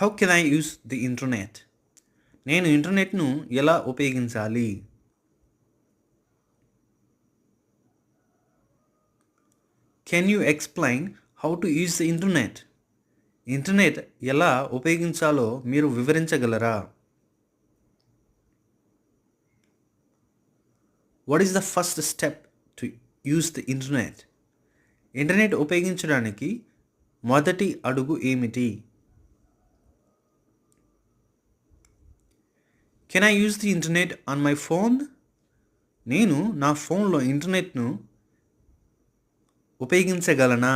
How can I use the internet? నేను ఇంటర్నెట్ను ఎలా ఉపయోగించాలి? Can you explain how to use the internet? Internet ఎలా ఉపయోగించాలో మీరు వివరించగలరా? What is the first step to use the internet? Internet ఉపయోగించడానికి మొదటి అడుగు ఏమిటి? Can I use the internet on my phone? నేను నా ఫోన్లో ఇంటర్నెట్ను ఉపయోగించగలనా?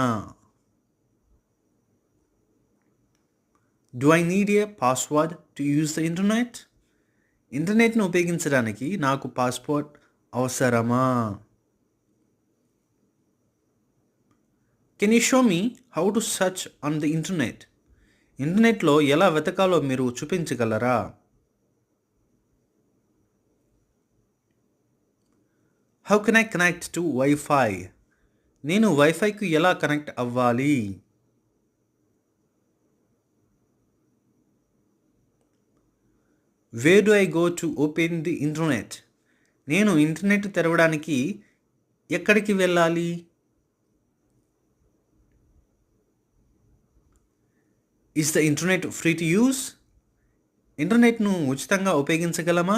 Do I need a password to use the internet? ఇంటర్నెట్ను ఉపయోగించడానికి నాకు పాస్పోర్ట్ అవసరమా? Can you show me how to search on the internet? ఇంటర్నెట్లో ఎలా వెతకాలో మీరు చూపించగలరా? How can I connect to wifi? నేను వైఫైకు ఎలా కనెక్ట్ అవ్వాలి? Where do I go to open the internet? నేను ఇంటర్నెట్ తెరవడానికి ఎక్కడికి వెళ్ళాలి? Is the internet free to use? ఇంటర్నెట్ను ఉచితంగా ఉపయోగించగలమా?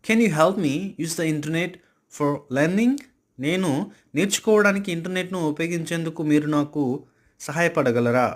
Can you help me use the internet for learning? నేను నేర్చుకోవడానికి ఇంటర్నెట్ను ఉపయోగించేందుకు మీరు నాకు సహాయపడగలరా?